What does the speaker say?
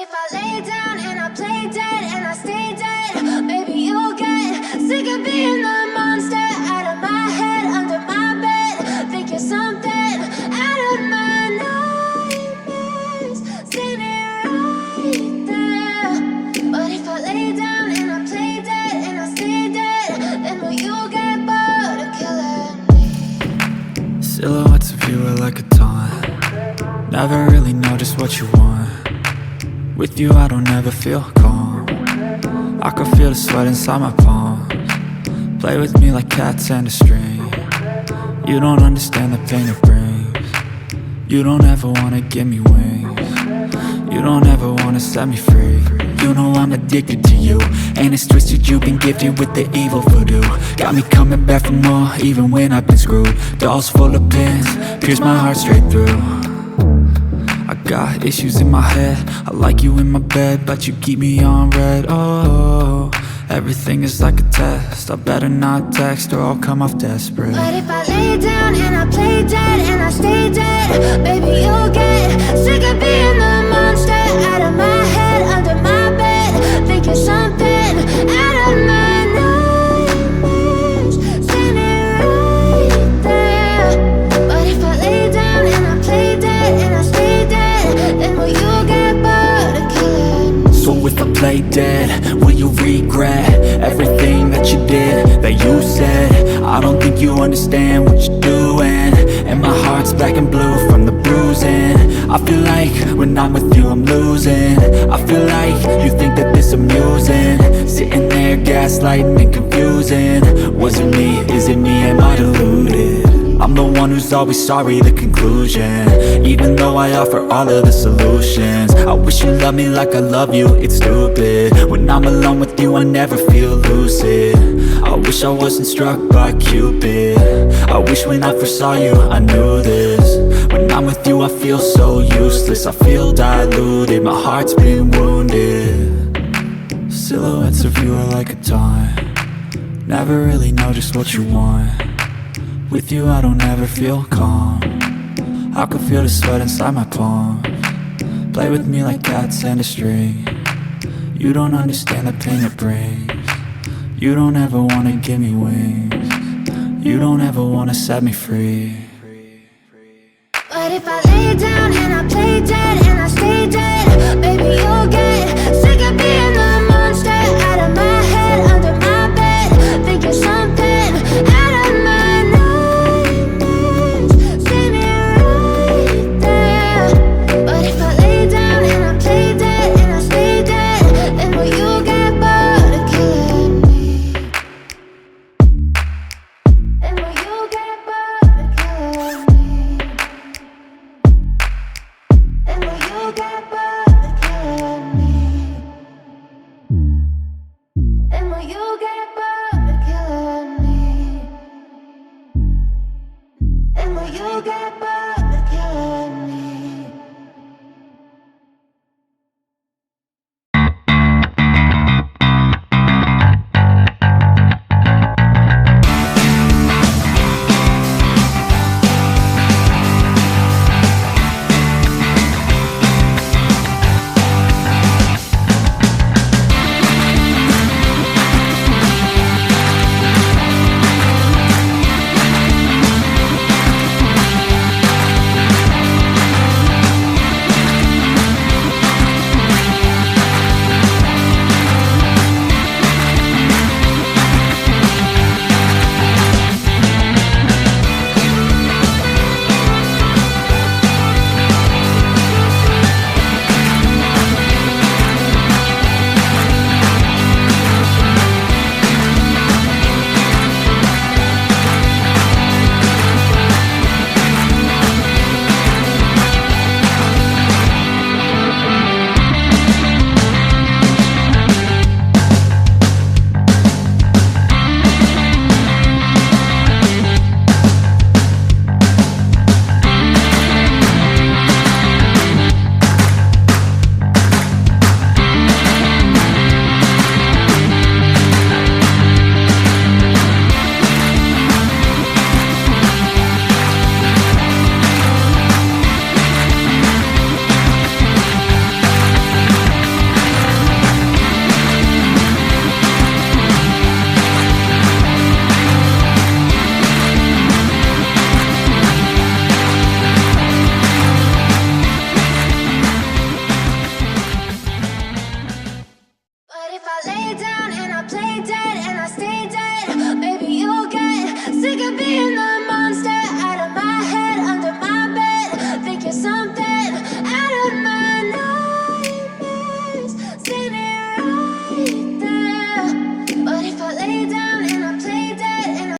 if I lay down and I play dead and I stay dead, maybe you'll get sick of being the monster out of my head, under my bed. Think you're something out of my nightmares, standing right there. But if I lay down and I play dead and I stay dead, then will you get bored of killing me? Silhouettes of you are like a taunt. Never really know just what you want. With you I don't ever feel calm. I can feel the sweat inside my palms. Play with me like cats and a string. You don't understand the pain it brings. You don't ever wanna give me wings. You don't ever wanna set me free. You know I'm addicted to you, and it's twisted, you've been gifted with the evil voodoo. Got me coming back for more, even when I've been screwed. Dolls full of pins, pierce my heart straight through. I got issues in my head, I like you in my bed, but you keep me on red. Oh, everything is like a test, I better not text or I'll come off desperate. But if I lay down and I play dead and I stay dead, baby you'll get sick of being the monster out of my head, under my bed. Think you're something out of my nightmares, standing right there. But if I lay down and I play dead and I stay dead, then will you get bored of killing me? So if I play dead, will you regret everything that you did, that you said? I don't think you understand what you're doing, and my heart's black and blue from the bruising. I feel like when I'm with you I'm losing. I feel like you think that this amusing, sitting there gaslighting and confusing. Was it me? Is it me? Am I deluded? I'm the one who's always sorry, the conclusion, even though I offer all of the solutions. I wish you loved me like I love you, it's stupid. When I'm alone with you I never feel lucid. I wish I wasn't struck by Cupid. I wish when I first saw you I knew this. When I'm with you I feel so useless, I feel diluted, my heart's been wounded. Silhouettes of you are like a taunt. Never really know just what you want. With you I don't ever feel calm. I can feel the sweat inside my palms. Play with me like cats and a string. You don't understand the pain it brings. You don't ever wanna give me wings. You don't ever wanna set me free. But if I lay down and I play dead and I stay dead, baby you'll get sick of being the monster out of my head, under my bed. Think you're something out of my nightmares, standing right there. But if I lay down and I play dead and I stay dead, then will you get bored of killing me? Then will you get bored of killing me? And will you get bored? lay down and I play dead and I stay